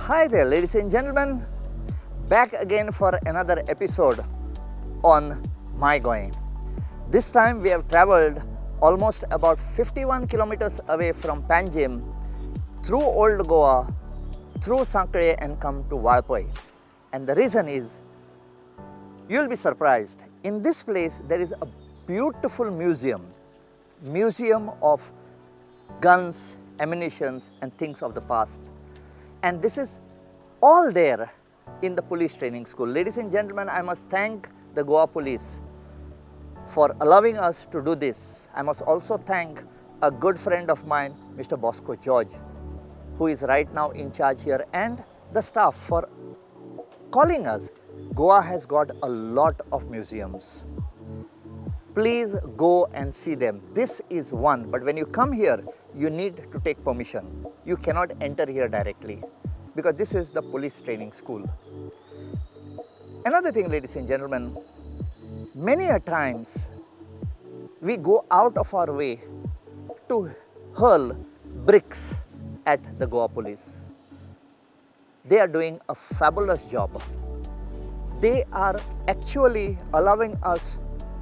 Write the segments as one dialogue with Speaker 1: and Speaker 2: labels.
Speaker 1: Hi there, ladies and gentlemen, back again for another episode on my Goem. This time we have traveled almost about 51 kilometers away from Panjim, through Old Goa, through Sankre and come to Walpoi. And the reason is, you'll be surprised, in this place there is a beautiful museum of guns, ammunitions and things of the past. And this is all there in the police training school. Ladies and gentlemen, I must thank the Goa police for allowing us to do this. I must also thank a good friend of mine, Mr. Bosco George, who is right now in charge here, and the staff for calling us. Goa has got a lot of museums. Please go and see them. This is one, but when you come here, you need to take permission. You cannot enter here directly because this is the police training school. Another thing, ladies and gentlemen, many a times we go out of our way to hurl bricks at the Goa police. They are doing a fabulous job. They are actually allowing us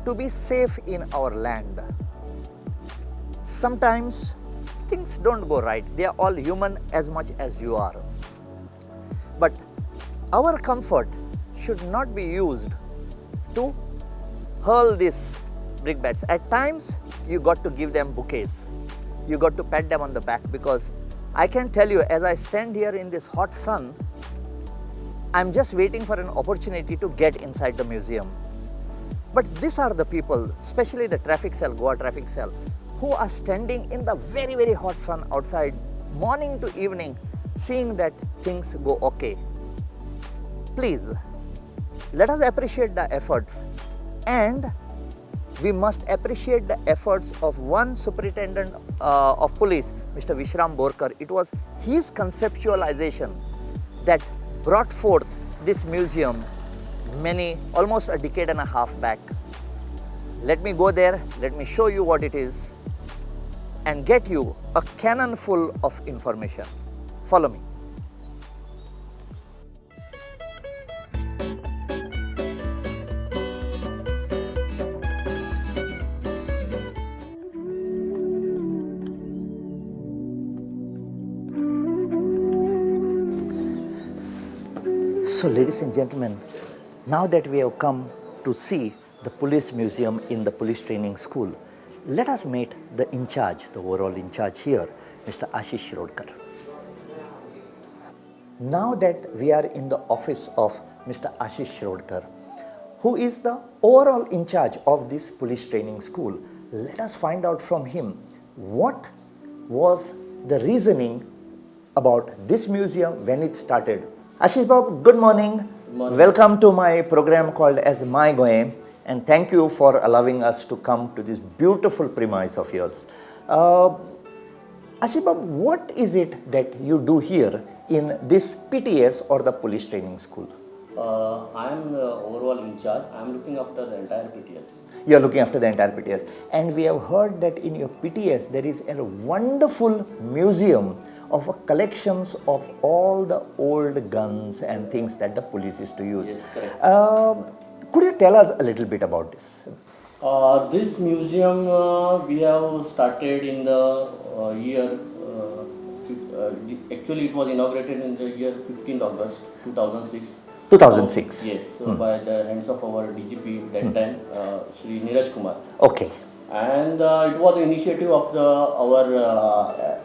Speaker 1: to be safe in our land. Sometimes things don't go right. They are all human as much as you are. But our comfort should not be used to hurl these brickbats. At times, you got to give them bouquets. You got to pat them on the back, because I can tell you, as I stand here in this hot sun, I'm just waiting for an opportunity to get inside the museum. But these are the people, especially the traffic cell, Goa traffic cell, who are standing in the very, very hot sun outside, morning to evening, seeing that things go okay. Please, let us appreciate the efforts, and we must appreciate the efforts of one superintendent of police, Mr. Vishram Borkar. It was his conceptualization that brought forth this museum almost a decade and a half back. Let me go there, let me show you what it is and get you a cannon full of information. Follow me. So, ladies and gentlemen, now that we have come to see the police museum in the police training school, let us meet the in charge, the overall in charge here, Mr. Ashish Rodkar. Now that we are in the office of Mr. Ashish Rodkar, who is the overall in charge of this police training school, let us find out from him what was the reasoning about this museum when it started. Ashish Babu, good morning.
Speaker 2: Good morning.
Speaker 1: Welcome to my program called as My Goem, and thank you for allowing us to come to this beautiful premise of yours. Ashish Babu, what is it that you do here in this PTS or the police training school?
Speaker 2: I am the overall in charge. I am looking after the entire PTS.
Speaker 1: You are looking after the entire PTS, and we have heard that in your PTS there is a wonderful museum of collections of all the old guns and things that the police used to use.
Speaker 2: Yes, correct.
Speaker 1: Could you tell us a little bit about this?
Speaker 2: This museum we have started in the year, actually it was inaugurated in the year 15th August 2006.
Speaker 1: 2006.
Speaker 2: Yes, so by the hands of our DGP that time, Shri Neeraj Kumar.
Speaker 1: Okay.
Speaker 2: And it was the initiative of our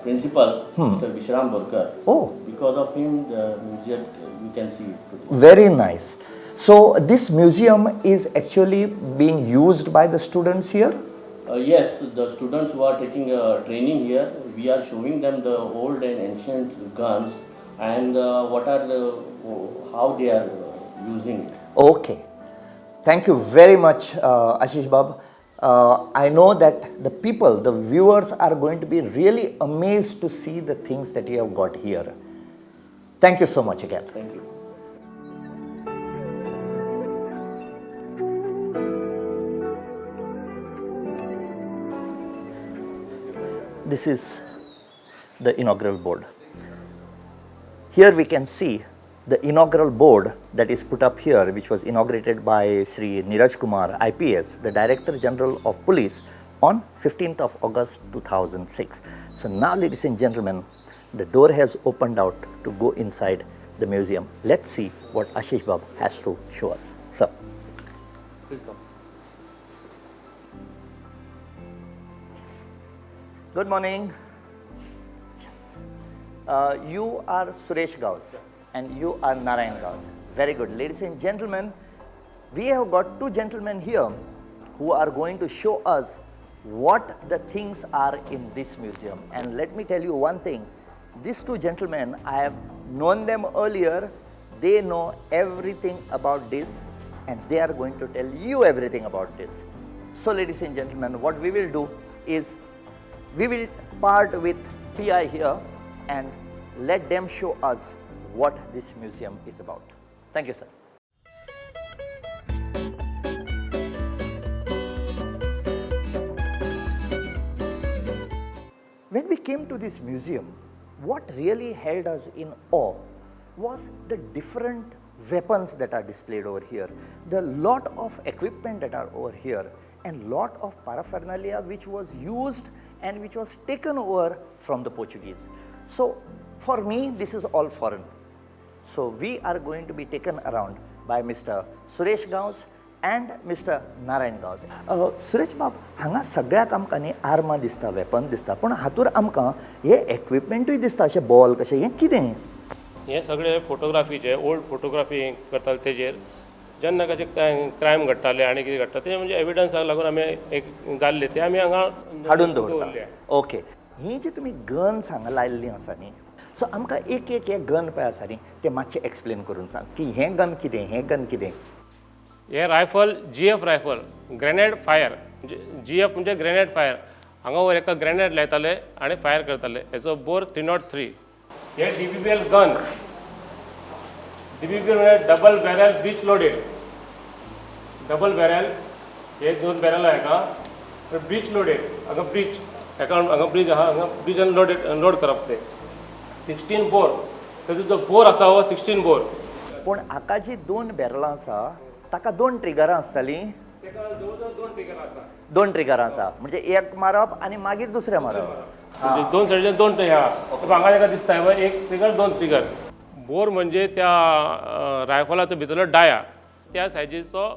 Speaker 2: principal, Mr. Vishram Borkar.
Speaker 1: Oh.
Speaker 2: Because of him, the museum, we can see it today.
Speaker 1: Very nice. So this museum is actually being used by the students here?
Speaker 2: Yes, the students who are taking training here, we are showing them the old and ancient guns and how they are using it.
Speaker 1: Okay. Thank you very much, Ashish Babu. I know that the people, the viewers are going to be really amazed to see the things that you have got here. Thank you so much again.
Speaker 2: Thank you.
Speaker 1: This is the inaugural board. Here we can see the inaugural board that is put up here, which was inaugurated by Sri Neeraj Kumar, IPS, the Director General of Police, on 15th of August 2006. So now, ladies and gentlemen, the door has opened out to go inside the museum. Let's see what Ashish Bab has to show us. Sir.
Speaker 2: Please come.
Speaker 1: Good morning. You are Suresh Gaus and you are Narayan Gaus. Very good. Ladies and gentlemen, we have got two gentlemen here who are going to show us what the things are in this museum. And let me tell you one thing, these two gentlemen, I have known them earlier, they know everything about this and they are going to tell you everything about this. So ladies and gentlemen, what we will do is, we will part with PI here and let them show us what this museum is about. Thank you, sir. When we came to this museum, what really held us in awe was the different weapons that are displayed over here, the lot of equipment that are over here, and lot of paraphernalia which was used and which was taken over from the Portuguese. So for me, this is all foreign. So we are going to be taken around by Mr. Suresh Gaus and Mr. Narayan Gaus. Suresh Bab, हांगा सगळ्याक आमकां न्ही आर्मां दिसता, weapon दिसता, पण हातूर आमकां हे एक्विपमेंटूय दिसता, अशें बॉल कशें, हें कितें?
Speaker 3: हे सगळे फोटोग्राफीचे ओल्ड फोटोग्राफी करताले तेजेर जेन्ना कशें क्रायम घडटाले आनी कितें घडटा ते म्हणजे एविडन्साक लागून आमी एक जाल्ले ते आमी हांगा
Speaker 1: हाडून दवरता. ओके. ही जी तुमी गन्स हांगा लायल्लीं आसा न्ही, सो आमकां एक एक हे गन पळय आसा न्ही ते मातशें एक्सप्लेन करून सांग की हें गन कितें, हें गन कितें.
Speaker 3: हे rifle GF rifle, grenade fire, GF म्हणजे ग्रेनेड फायर. हांगा वयर एका ग्रेनेड लायताले आनी फायर करताले. हेचो बोर 303. हे DBBL गन, DBBL म्हणजे double barrel breech loaded. Double barrel, हे दोन बॅरल आहे का ब्रीच लोडेड. हांगा ब्रीच हांगा ब्रीज आहा, हांगा ब्रीजान लोड करप ते 16 बोर. तेजो जो बोर आसा हो 16 बोर.
Speaker 1: पूण हाका जी दोन बॅरलां आसा ताका दोन ट्रिगरां आसतालीं.
Speaker 3: तेका जवळ दोन ट्रिगर आसा.
Speaker 1: दोन ट्रिगरां आसा म्हणजे एक मारप आनी मागीर दुसरें मारप.
Speaker 3: म्हणजे दोन सायडीच्यान दोन हांगा ताका दिसता एक ट्रिगर दोन ट्रिगर. बोर म्हणजे त्या रायफलाचो भितरलो डाया त्या सायजीचो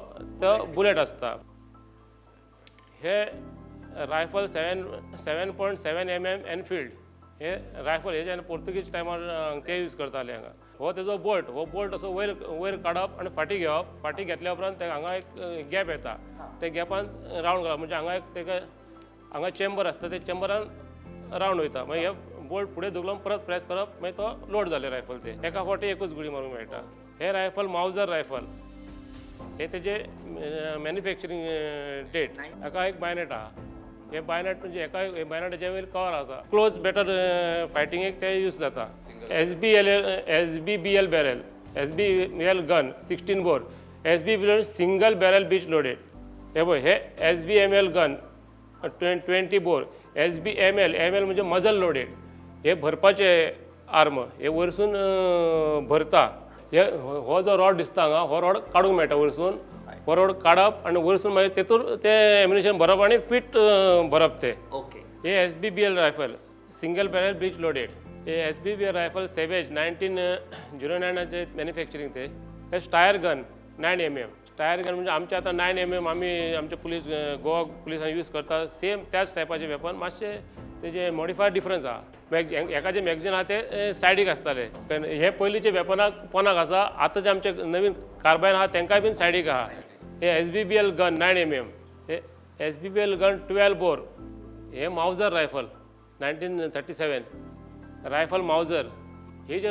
Speaker 3: तो बुलेट आसता. हे रायफल 7.7 mm एनफिल्ड. हे रायफल हे जेन्ना पोर्तुगीज टायमार ते यूज करताले हांगा. हो तेजो बोल्ट, हो बोल्ट असो वयर काडप आनी फाटी घेवप. फाटी घेतल्या उपरांत हांगा एक गॅप येता, ते गॅपान रावंड घालप. म्हणजे हांगा एक तेका हांगा चेंबर आसता, ते चेंबरान रावंड वयता. मागीर हे बोल्ट फुडें धुकलोन परत प्रेस करप, मागीर तो लोड जाले रायफल. ते एका फावटी एकूच गुळी मारूंक मेळटा. हे रायफल मावजर रायफल. हे तेजे मॅन्युफॅक्चरींग डेट. हाका एक बायनेट आहा. हे बायनेट म्हणजे एका बायनेटाच्या वयर कवर आसा. क्लोज बेटर फायटिंगेक ते यूज जाता. SBBL barrel, SBBL gun 16 bore. SBBL single barrel breech loaded. हे पळय हे SBML गन 20 बोर. SBML म्हणजे मजल लोडेड. हे भरपाचे आर्म. हे वरसून भरता. हे हो जो रॉड दिसता हांगा, हो रॉड काडूंक मेळटा वरसून. हो रॉड काडप आनी वरसून मागीर तेतूर ते एम्युनिशन भरप आनी फीट भरप ते.
Speaker 1: ओके.
Speaker 3: हे SBBL rifle single barrel breech loaded. हे SBBL रायफल सेवेज 1909 मॅन्युफॅक्चरींग ते. हे Steyr gun 9 mm. Steyr gun म्हणजे आमचे आतां 9 mm आमी आमचे पुलीस गोवा पुलिसान यूज करता. सेम त्याच टायपाचे वेपन, मातशे तेजे मॉडिफायड डिफरन्स आहा. एका जे मॅगझीन आहा ते सायडीक आसताले. हे पयलींचे वेपनाक पोनाक आसा. आतां जे आमचे नवीन कार्बायन आहा तांकांय बीन सायडीक आहा. हे SBBL गन 9 mm. हे SBBL गन 12 बोर. हे मावजर रायफल 1937. रायफल मावजर. हे जे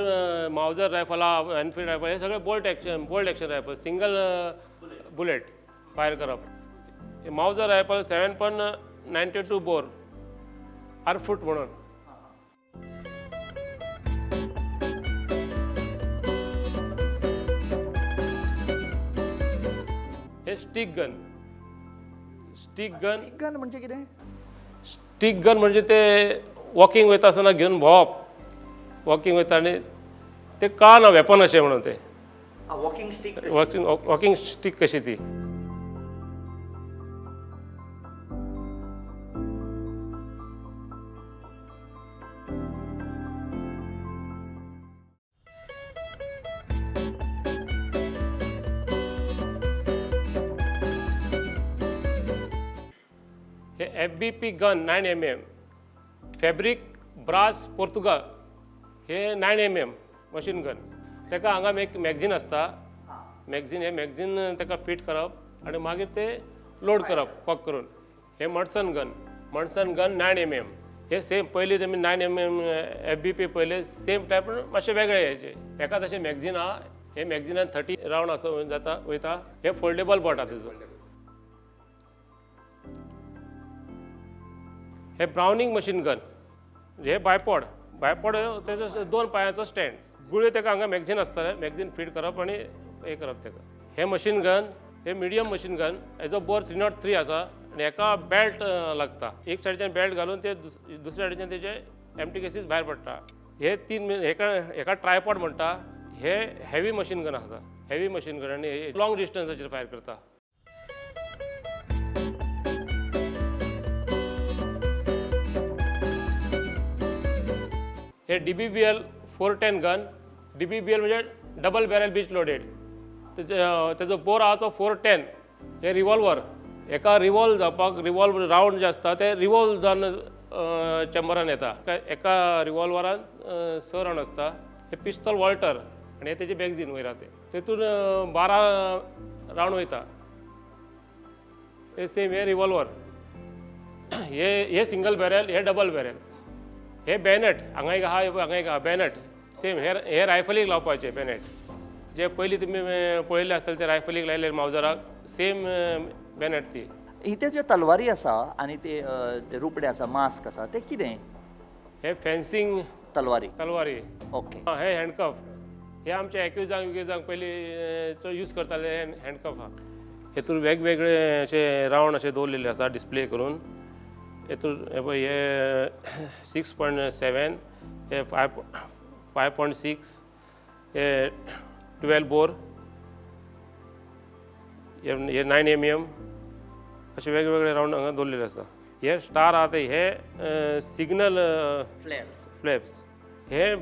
Speaker 3: मावजर रायफल आहा, एनफिल्ड रायफल, हे सगळे bolt action rifle, single bullet fire करप. हे मावजर रायफल 7.92 बोर आरफूट म्हणून. हे स्टिक गन. स्टिक गन
Speaker 1: म्हणजे कितें?
Speaker 3: स्टिक गन म्हणजे ते वॉकिंग वयता आसतना घेवन भोंवप. वॉकिंग वयता आनी ते कळना वेपन अशें म्हणून ते
Speaker 1: वॉकिंग स्टिक
Speaker 3: वॉकिंग स्टीक कशी ती. हे FBP गन 9mm फॅब्रिक ब्रास पोर्तुगाल हे 9mm मशीन गन. ताका हांगा एक मॅगझीन आसता. मॅगझीन हे मॅगझीन ताका फिट करप आनी मागीर ते लोड करप कॉक करून. हे मडसन गन 9mm. हे सेम पयलीं तुमी 9mm FBP पयले सेम टायप मातशे वेगळे हेचे. एका तशें मॅगझीन आहा. हे मॅगझिनान 30 राउंड असो जाता वयता. हे फोल्डेबल बॉट आहा तेजो. हे ब्राउनिंग मशीन गन. हे बायपॉड तेजो 2 पांयाचो स्टँड. गुळयो ताका हांगा मॅगझीन आसतलें. मॅगझीन फीड करप आनी हे करप ताका. हे मशीन गन हे मिडियम मशीन गन. हेजो बोर 303 आसा आनी हेका बेल्ट लागता. एक सायडीच्यान बेल्ट घालून ते दुसऱ्या सायडीच्यान तेजे एम्प्टी केसीस भायर पडटा. हे 3 हेका ट्रायपॉड म्हणटा. हे हेवी मशीन गन आसा. हेवी मशीन गन आनी लॉंग डिस्टन्साचेर फायर करता. हे DBBL 410 गन. DBBL म्हणजे डबल बॅरल बीच लोडेड. तेजो बोर आहा तो 410. हे रिवॉल्वर. एका रिवॉल्व जावपाक रिवॉल्व राउंड जे आसता ते रिवॉल्व जावन चॅम्बरान येता. एका रिवॉल्वरान 6 राउंड आसता. हे पिस्तॉल वॉल्टर आनी हे तेजे मॅगझीन वयर आहा ते. तेतून 12 राउंड वयता. हे सेम हे रिवॉल्वर. हे सिंगल बॅरल हे डबल बॅरल. हे बॅनेट हांगा एक आहा बॅनेट सेम. हे रायफलीक लावपाचे बॅनेट जे पयलीं तुमी पळयल्ले आसतले ते रायफलीक लायले मावजराक सेम बॅनेट ती.
Speaker 1: इथे ज्यो तलवारी आसा आनी ते रुपडे आसा मास्क आसा ते कितें?
Speaker 3: हे फेन्सिंग
Speaker 1: तलवारी. ओके.
Speaker 3: हे हँडकफ. हे आमचे एक्युजांक पयलीं यूज करताले हँडकफ आहा. हेतून वेगवेगळे अशे राउंड अशे दवरलेले आसा डिस्प्ले करून. हेतून हे 6.7 हे 5.6 हे 12 बोर हे 9mm असे वेगवेगळे राउंड हांगा दवरलेले आसा. हे स्टार आहा ते हे सिग्नल फ्लॅप्स. हे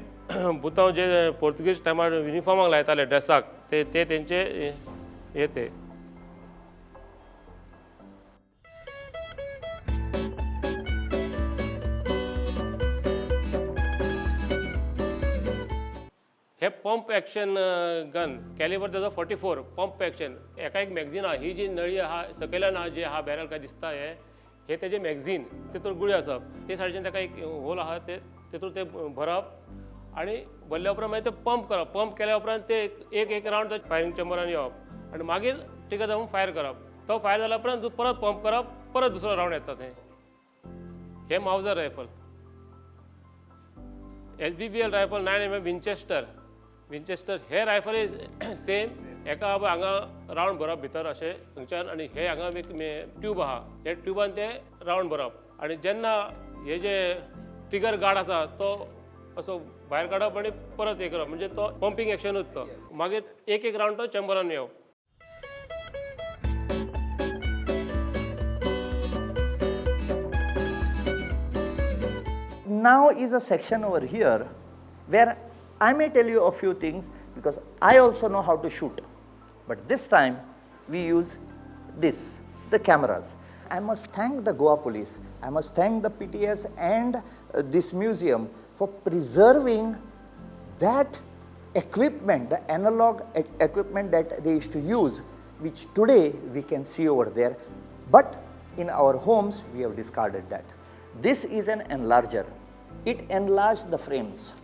Speaker 3: भुतांव जे पोर्तुगीज टायमार युनिफॉर्माक लायताले ड्रेसाक ते तेंचे हे ते. हे पंप एक्शन गन. कॅलिबर तेजो 44. Pump action. एका एक मॅगझीन आहा. ही जी नळी आहा सकयल्यान आहा जे आहा बॅरल काय दिसता हे तेजे मॅगझीन. तेतून गुळयो आसप. ते सायडीच्यान ताका एक होल आहा तेतून ते भरप आनी भरल्या उपरांत मागीर ते पंप करप. पंप केल्या उपरांत ते एक राउंड फायरिंग चॅम्बरान येवप आनी मागीर टिका जावन फायर करप. तो फायर जाल्या उपरांत परत पंप करप. परत दुसरो राउंड येता थंय. हे Mauser rifle. SBBL rifle 9mm Winchester. हे रायफल इज सेम. एका हांगा राउंड भरप भितर अशें थंयच्यान आनी हे हांगा एक ट्यूब आहा. हे ट्यूबान ते राउंड भरप आनी जेन्ना हे जे ट्रिगर गार्ड आसा तो असो भायर काडप आनी परत हे करप म्हणजे तो पंपींग एक्शनूच तो. मागीर एक राउंड तो चॅम्बरान येवप.
Speaker 1: Now is a section over here where I may tell you a few things because I also know how to shoot. But this time we use the cameras. I must thank the Goa police, I must thank the PTS and this museum for preserving that equipment, the analog equipment that they used to use, which today we can see over there. But in our homes we have discarded that. This is an enlarger. It enlarged the frames.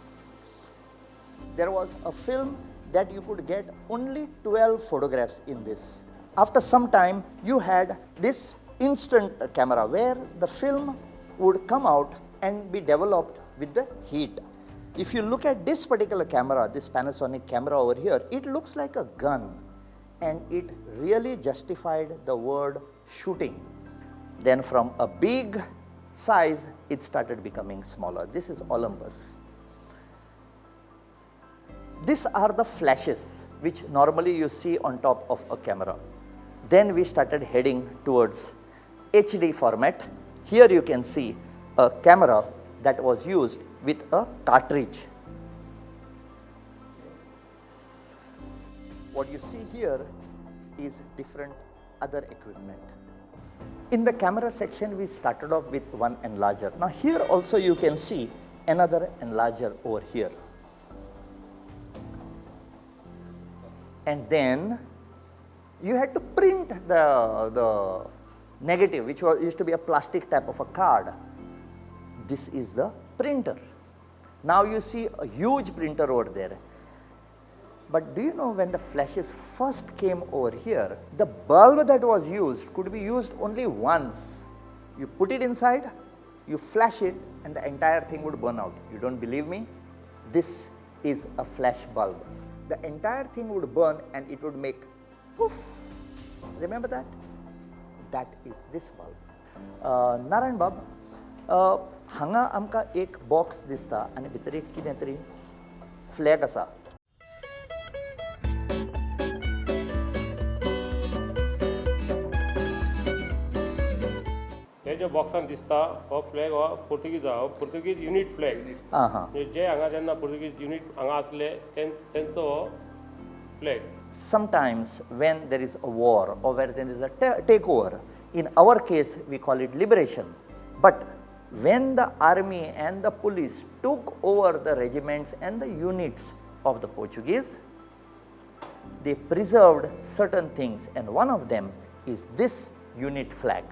Speaker 1: There was a film that you could get only 12 photographs in this. After some time, you had this instant camera where the film would come out and be developed with the heat. If you look at this particular camera, this Panasonic camera over here, it looks like a gun and it really justified the word shooting. Then from a big size, it started becoming smaller. This is Olympus. These are the flashes which normally you see on top of a camera. Then we started heading towards HD format. Here you can see a camera that was used with a cartridge. What you see here is different other equipment. In the camera section, we started off with one enlarger. Now here also you can see another enlarger over here. And then you had to print the negative, which used to be a plastic type of a card. This is the printer. Now you see a huge printer over there. But do you know, when the flashes first came over here, the bulb that was used could be used only once. You put it inside, you flash it, and the entire thing would burn out. You don't believe me? This is a flash bulb. The entire thing would burn and it would make poof. Remember that? That is this bulb. Narayan Bab, हांगा आमकां एक box दिसता आनी भितर एक कितें तरी flag आसा.
Speaker 3: हे जे बॉक्सान दिसता हो फ्लॅग हो पोर्तुगीज हो पोर्तुगीज युनिट फ्लॅग. जे हांगा जेन्ना पोर्तुगीज युनिट हांगा आसले तेंचो हो flag.
Speaker 1: Sometimes when there is a war or where there is a takeover, in our case we call it liberation. But when the army and the police took over the regiments and the units of the Portuguese, they preserved certain things, and one of them is this unit flag.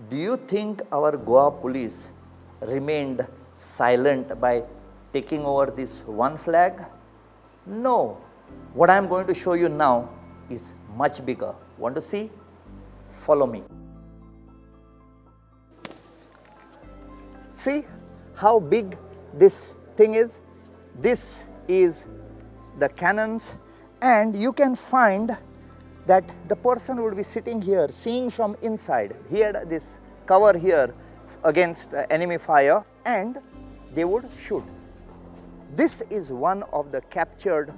Speaker 1: Do you think our Goa police remained silent by taking over this one flag? No. What I am going to show you now is much bigger. Want to see? Follow me. See how big this thing is? This is the cannons, and you can find that the person would be sitting here seeing from inside. He had this cover here against enemy fire, and they would shoot. This is one of the captured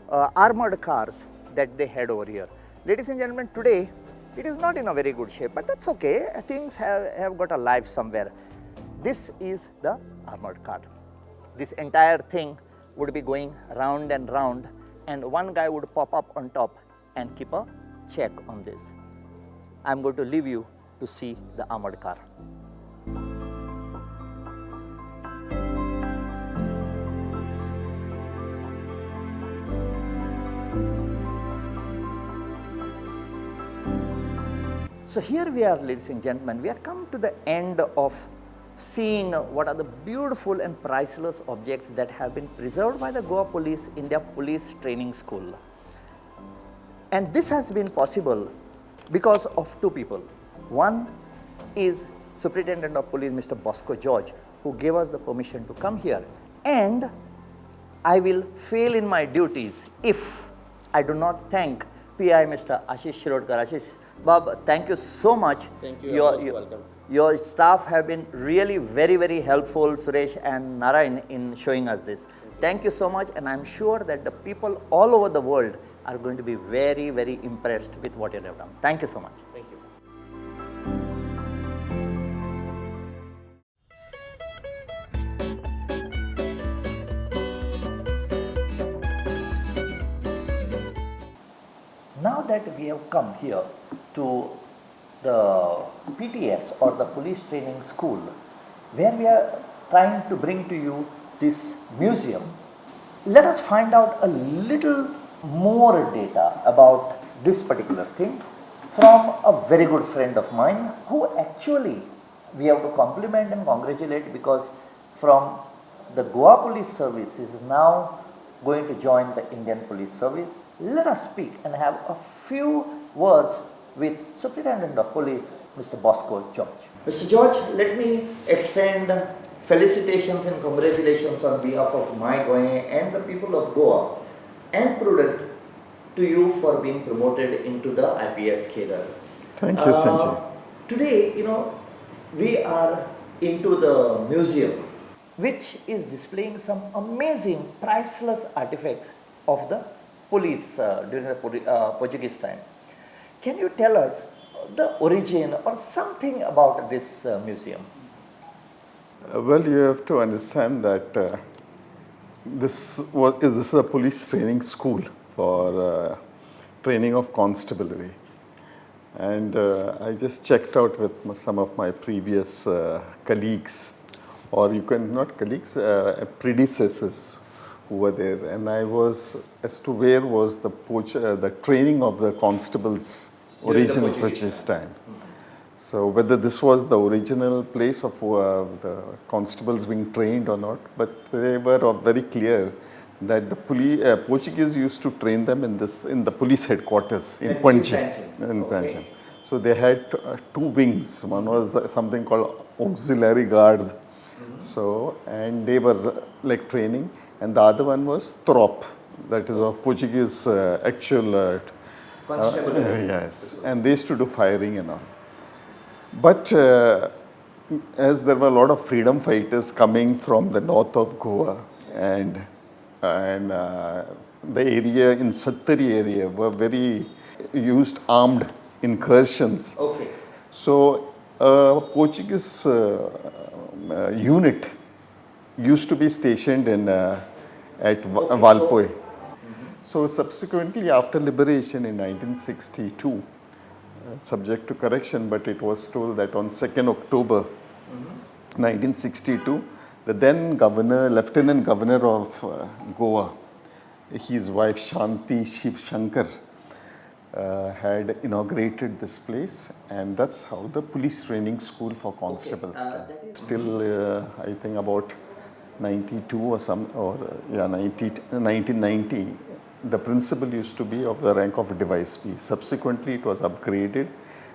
Speaker 1: armored cars that they had over here. Ladies and gentlemen, today it is not in a very good shape, but that's okay. Things have got a life somewhere. This is the armored car. This entire thing would be going round and round, and one guy would pop up on top and keep a check on this. I'm going to leave you to see the armored car. So here we are, ladies and gentlemen, we have come to the end of seeing what are the beautiful and priceless objects that have been preserved by the Goa police in their police training school. And this has been possible because of two people. One is Superintendent of Police Mr. Bosco George, who gave us the permission to come here. And I will fail in my duties if I do not thank PI Mr. Ashish Shirodkar. Ashish, Bob, thank you so much.
Speaker 2: Thank you. You're most welcome.
Speaker 1: Your staff have been really very, very helpful, Suresh and Narayan, in showing us this. Thank you so much, and I'm sure that the people all over the world are going to be very, very impressed with what you have done. Thank you so much.
Speaker 3: Thank you.
Speaker 1: Now that we have come here to the PTS, or the Police Training School, where we are trying to bring to you this museum, let us find out a little more data about this particular thing from a very good friend of mine, who actually we have to compliment and congratulate, because from the Goa Police Service is now going to join the Indian Police Service. Let us speak and have a few words with Superintendent of Police, Mr. Bosco George. Mr. George, let me extend felicitations and congratulations on behalf of my Goem and the people of Goa and Prudent to you for being promoted into the IPS cadre.
Speaker 4: Thank you, Sanjay.
Speaker 1: Today, we are into the museum, which is displaying some amazing, priceless artifacts of the police during the Portuguese time. Can you tell us the origin or something about this museum?
Speaker 4: Well, you have to understand that this is a police training school for training of constabulary. And I just checked out with some of my previous colleagues, or you can not colleagues, predecessors who were there. And I was as to where was the training of the constables original Portuguese time. So whether this was the original place of the constables being trained or not, but they were very clear that the Portuguese used to train them in the police headquarters in Panjim. So they had two wings. One was something called auxiliary guard. So and they were like training, and the other one was trop, that is a Portuguese actual. Yes, and they used to do firing and all. But as there were a lot of freedom fighters coming from the north of Goa and the area in Sattari area were very used armed incursions.
Speaker 1: Okay.
Speaker 4: So a Portuguese unit used to be stationed at Valpoi. So subsequently after liberation in 1962, subject to correction, but it was told that on 2nd October 1962, the then governor, lieutenant governor of Goa, his wife Shanti Shiv Shankar, had inaugurated this place, and that's how the police training school for constables came. Still, I think about 92 or 1990, the principal used to be of the rank of Device P. Subsequently, it was upgraded,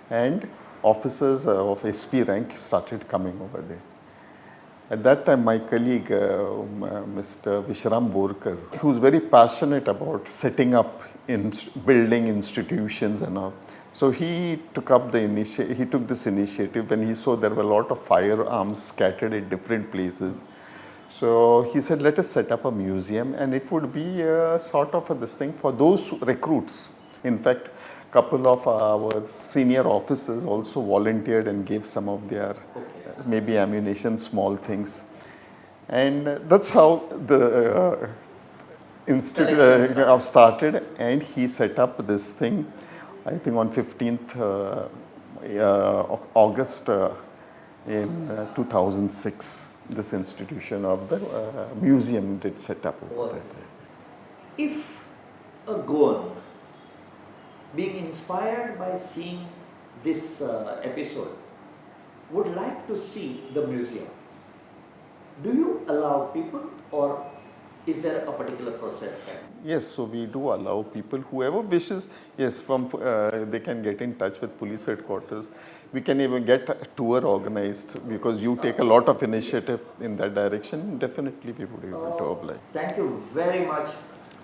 Speaker 4: and officers of SP rank started coming over there. At that time, my colleague, Mr. Vishram Borkar, who was very passionate about setting up building institutions and all. So he took this initiative when he saw there were a lot of firearms scattered at different places. So he said, let us set up a museum, and it would be sort of this thing for those recruits. In fact, a couple of our senior officers also volunteered and gave some of their maybe ammunition, small things. And that's how the institute started, and he set up this thing, I think on 15th August in 2006. This institution of the museum did set up over there.
Speaker 1: If a Goan, being inspired by seeing this episode, would like to see the museum, do you allow people, or is there a particular process?
Speaker 4: Yes, so we do allow people, whoever wishes, yes, they can get in touch with police headquarters. We can even get a tour organized, because you take a lot of initiative in that direction. Definitely we would be able to oblige.
Speaker 1: Thank you very much,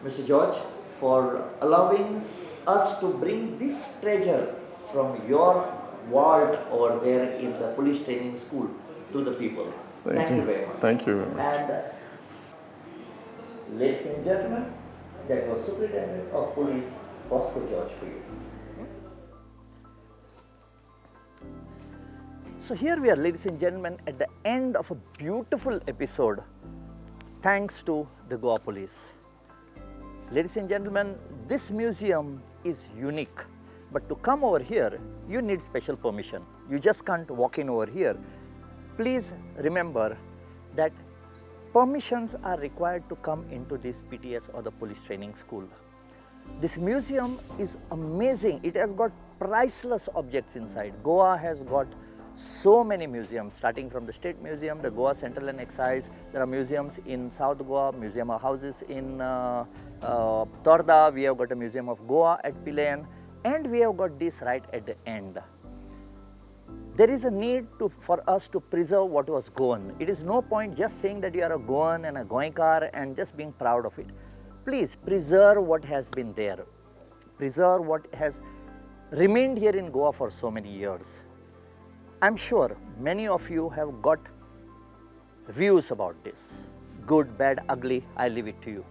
Speaker 1: Mr. George, for allowing us to bring this treasure from your vault over there in the police training school to the people. Thank you very much.
Speaker 4: Thank you very much.
Speaker 1: And ladies and gentlemen, that was Superintendent of Police, Bosco George for you. So here we are, ladies and gentlemen, at the end of a beautiful episode, thanks to the Goa Police. Ladies and gentlemen, this museum is unique, but to come over here, you need special permission. You just can't walk in over here. Please remember that permissions are required to come into this PTS or the police training school. This museum is amazing. It has got priceless objects inside. Goa has got so many museums, starting from the State Museum, the Goa Central and Excise. There are museums in South Goa, Museum of Houses in Torda. We have got a Museum of Goa at Pilayan, and we have got this right at the end. There is a need for us to preserve what was Goan. It is no point just saying that you are a Goan and a Goenkar and just being proud of it. Please preserve what has been there. preserve what has remained here in Goa for so many years. I'm sure many of you have got views about this. Good, bad, ugly, I leave it to you.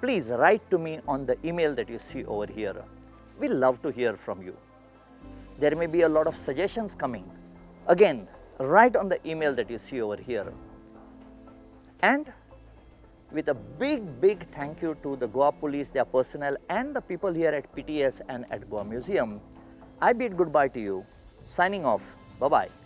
Speaker 1: Please write to me on the email that you see over here. We love to hear from you. There may be a lot of suggestions coming. Again, write on the email that you see over here. And with a big thank you to the Goa Police, their personnel and the people here at PTS and at Goa Museum, I bid goodbye to you. Signing off. Bye-bye.